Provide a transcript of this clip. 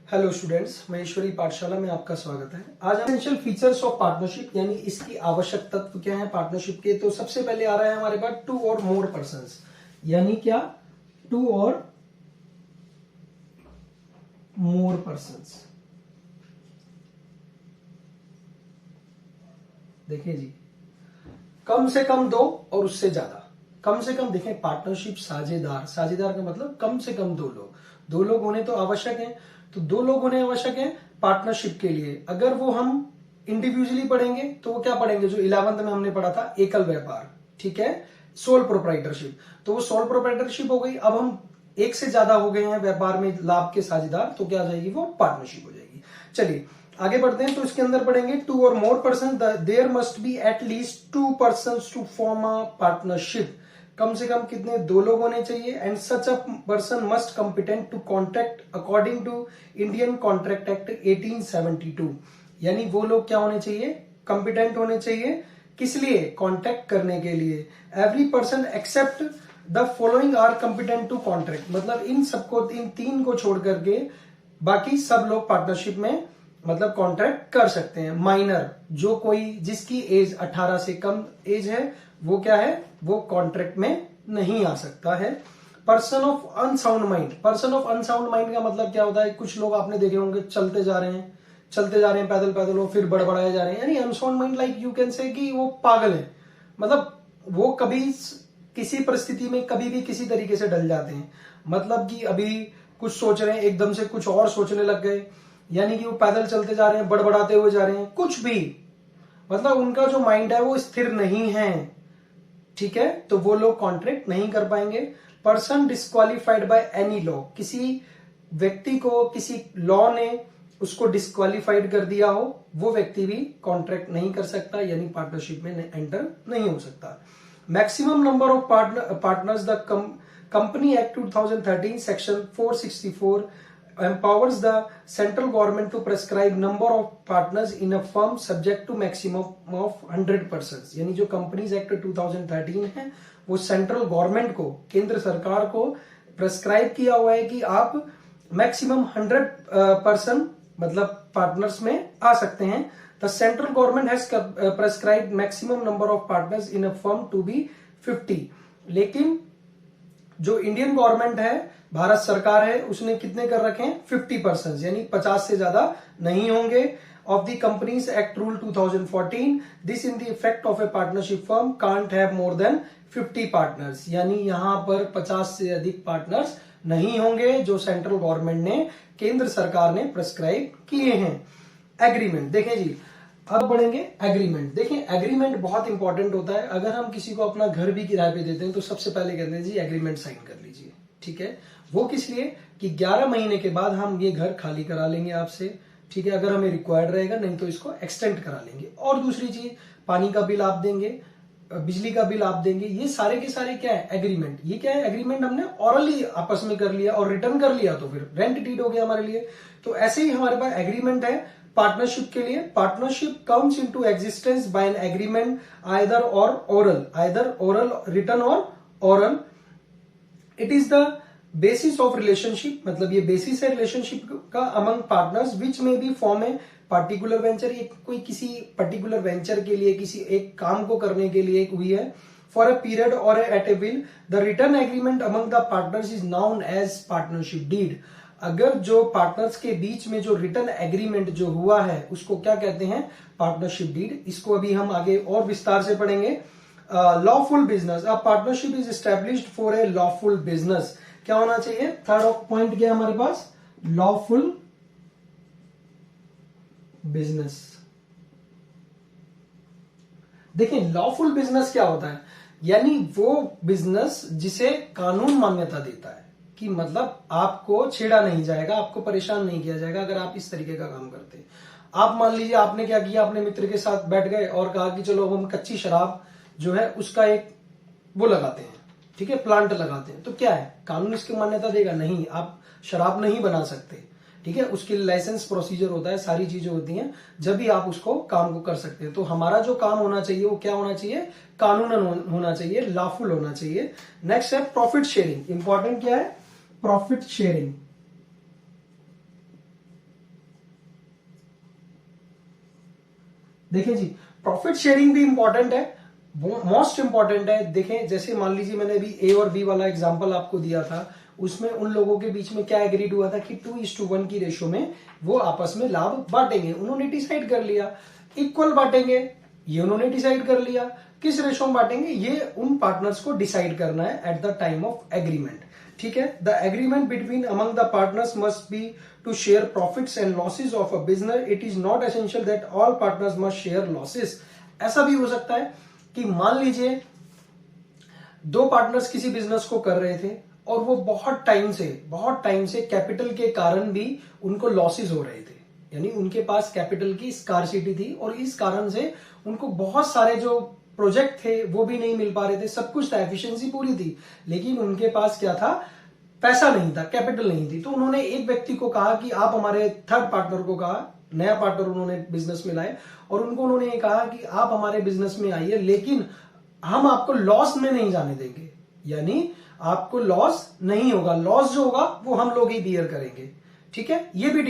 Hello students, Maheshwari पाठशाला में आपका स्वागत है। आज एसेंशियल फीचर्स ऑफ पार्टनरशिप यानी इसकी आवश्यक तत्व क्या है पार्टनरशिप के। तो सबसे पहले आ रहा है हमारे पास टू और मोर पर्संस, यानी क्या, टू और मोर पर्संस। देखिए जी, कम से कम दो और उससे ज्यादा। कम से कम देखें, पार्टनरशिप साझेदार, साझेदार का मतलब कम से कम दो लोग होने तो आवश्यक हैं। तो दो लोग होने आवश्यक हैं पार्टनरशिप के लिए। अगर वो हम इंडिविजुअली पढ़ेंगे तो वो क्या पढ़ेंगे, जो 11th में हमने पढ़ा था, एकल व्यापार, ठीक है, सोल प्रोप्राइटरशिप। तो वो सोल प्रोप्राइटरशिप हो गई। अब हम एक से ज्यादा हो गए हैं व्यापार में लाभ के साझेदार, तो क्या आ जाएगी, वो पार्टनरशिप हो जाएगी। चलिए आगे बढ़ते हैं। तो इसके अंदर पढ़ेंगे टू और more person, there must be at least two person to form a partnership. कम से कम कितने, दो लोग होने चाहिए। And such a person must competent to contract according to Indian contract act 1872। यानी वो लोग क्या होने चाहिए, कॉम्पिटेंट होने चाहिए। किस लिए, कॉन्ट्रैक्ट करने के लिए। Every person except the following are competent to contract, मतलब इन सबको, इन तीन को छोड़ करके बाकी सब लोग पार्टनरशिप में मतलब कॉन्ट्रैक्ट कर सकते हैं। माइनर, जो कोई जिसकी एज 18 से कम एज है, वो क्या है, वो कॉन्ट्रैक्ट में नहीं आ सकता है। Person of unsound mind, person of unsound mind का मतलब क्या होता है, कुछ लोग आपने देखे होंगे चलते जा रहे हैं पैदल पैदल, वो फिर बड़बड़ाए जा रहे हैं, यानी unsound mind, like you can say कि वो पागल है। मतलब वो कभी किसी परिस्थिति में कभी भी किसी तरीके से डल जाते हैं। मतलब कि अभी कुछ सोच रहे हैं, एकदम से कुछ और सोचने लग गए, यानी कि वो पैदल चलते जा रहे हैं, बड़बड़ाते हुए जा रहे हैं, कुछ भी, मतलब उनका जो माइंड है वो स्थिर नहीं है, ठीक है। तो वो लोग कॉन्ट्रैक्ट नहीं कर पाएंगे। Person disqualified by any law, किसी व्यक्ति को किसी लॉ ने उसको डिस्क्वालिफाइड कर दिया हो, वो व्यक्ति भी कॉन्ट्रैक्ट नहीं कर सकता, यानी पार्टनरशिप में एंटर नहीं हो सकता। Maximum number of partners, the company act 2013 section 464 empowers the central government to prescribe number of partners in a firm subject to maximum of 100%। यानी जो कंपनीज एक्ट 2013 है, वो सेंट्रल गवर्नमेंट को, केंद्र सरकार को प्रेस्क्राइब किया हुआ है कि आप मैक्सिमम 100% मतलब पार्टनर्स में आ सकते हैं। The central government has prescribe maximum number of partners in a firm to be 50। लेकिन जो इंडियन गवर्नमेंट है, भारत सरकार है, उसने कितने कर रखे हैं, 50%, यानी 50 से ज्यादा नहीं होंगे। Of the companies act rule 2014, this in the effect of A partnership firm can't have more than 50 partners, यानी यहां पर 50 से अधिक पार्टनर्स नहीं होंगे, जो सेंट्रल गवर्नमेंट ने, केंद्र सरकार ने प्रेस्क्राइब किए हैं। एग्रीमेंट देखें जी, अब बढ़ेंगे एग्रीमेंट। देखें, एग्रीमेंट बहुत इंपॉर्टेंट होता है। अगर हम किसी को अपना घर भी किराए पे देते हैं तो सबसे पहले कहते हैं जी एग्रीमेंट साइन कर लीजिए, ठीक है। वो किस लिए, कि 11 महीने के बाद हम ये घर खाली करा लेंगे आपसे, ठीक है, अगर हमें रिक्वायर्ड रहेगा, नहीं तो इसको एक्सटेंड करा लेंगे। और दूसरी चीज, पानी का बिल आप देंगे, बिजली का बिल आप देंगे, ये सारे के सारे क्या है, एग्रीमेंट। ये क्या है, एग्रीमेंट हमने ऑरली आपस में कर लिया और रिटर्न कर लिया, तो फिर रेंट डीड हो गया हमारे लिए। तो ऐसे ही हमारे पास एग्रीमेंट है पार्टनरशिप के लिए। Partnership comes into existence by an agreement either oral, written और oral. It is the basis of relationship, मतलब ये बेसिस है रिलेशनशिप का, अमंग पार्टनर्स विच में be form a particular venture. ये कोई किसी पर्टिकुलर वेंचर के लिए, किसी एक काम को करने के लिए हुई है। फॉर अ पीरियड और at a will, the written agreement among the partners is known as partnership deed. अगर जो पार्टनर्स के बीच में जो रिटर्न एग्रीमेंट जो हुआ है, उसको क्या कहते हैं, पार्टनरशिप डीड। इसको अभी हम आगे और विस्तार से पढ़ेंगे। Lawful business, a partnership is established for a lawful business. क्या होना चाहिए, थर्ड पॉइंट क्या है हमारे पास, लॉफुल बिजनेस। देखिए, लॉफुल बिजनेस क्या होता है, यानी वो बिजनेस जिसे कानून मान्यता देता है, कि मतलब आपको छेड़ा नहीं जाएगा, आपको परेशान नहीं किया जाएगा अगर आप इस तरीके का काम करते हैं। आप मान लीजिए आपने क्या किया, अपने मित्र के साथ बैठ गए और कहा कि चलो हम कच्ची शराब जो है उसका एक वो लगाते हैं, ठीक है, प्लांट लगाते हैं। तो क्या है, कानून इसकी मान्यता देगा, नहीं, आप शराब नहीं बना सकते, ठीक है, उसके लिए लाइसेंस प्रोसीजर होता है, सारी चीजें होती हैं, जब भी आप उसको काम को कर सकते हैं। तो हमारा जो काम होना चाहिए वो क्या होना चाहिए, कानूनन होना चाहिए, लॉफुल होना चाहिए। नेक्स्ट है प्रॉफिट शेयरिंग। इंपॉर्टेंट क्या है, प्रॉफिट शेयरिंग। देखिए जी, प्रॉफिट शेयरिंग भी इंपॉर्टेंट है, मोस्ट इंपॉर्टेंट है। देखें, जैसे मान लीजिए मैंने अभी ए और बी वाला एग्जांपल आपको दिया था, उसमें उन लोगों के बीच में क्या एग्रीड हुआ था कि 2:1 की रेशो में वो आपस में लाभ बांटेंगे। उन्होंने डिसाइड कर लिया इक्वल बांटेंगे, ये उन्होंने डिसाइड कर लिया। किस रेशो में बांटेंगे ये उन पार्टनर्स को डिसाइड करना है at the time of agreement. ठीक है, the agreement between among the partners must be to share profits and losses of a business. It is not essential that all partners must share losses. ऐसा भी हो सकता है कि मान लीजिए दो पार्टनर्स किसी बिजनेस को कर रहे थे और वो बहुत टाइम से कैपिटल के कारण भी उनको लॉसेस हो रहे थे, यानी उनके पास कैपिटल की स्कार्सिटी थी और इस कारण से उनको बहुत सारे जो प्रोजेक्ट थे वो भी नहीं मिल पा रहे थे। सब कुछ था, एफिशिएंसी पूरी थी, लेकिन उनके पास क्या था, पैसा नहीं था, कैपिटल नहीं थी। तो उन्होंने एक व्यक्ति को कहा कि आप हमारे, थर्ड पार्टनर को कहा, नया पार्टनर उन्होंने बिजनेस में लाए और उन्होंने ये कहा कि आप हमारे बिजनेस में आइए, लेकिन हम आपको लॉस में नहीं जाने देंगे, यानी आपको लॉस नहीं होगा, लॉस जो होगा वो हम लोग ही बियर करेंगे। ठीक है, ये भी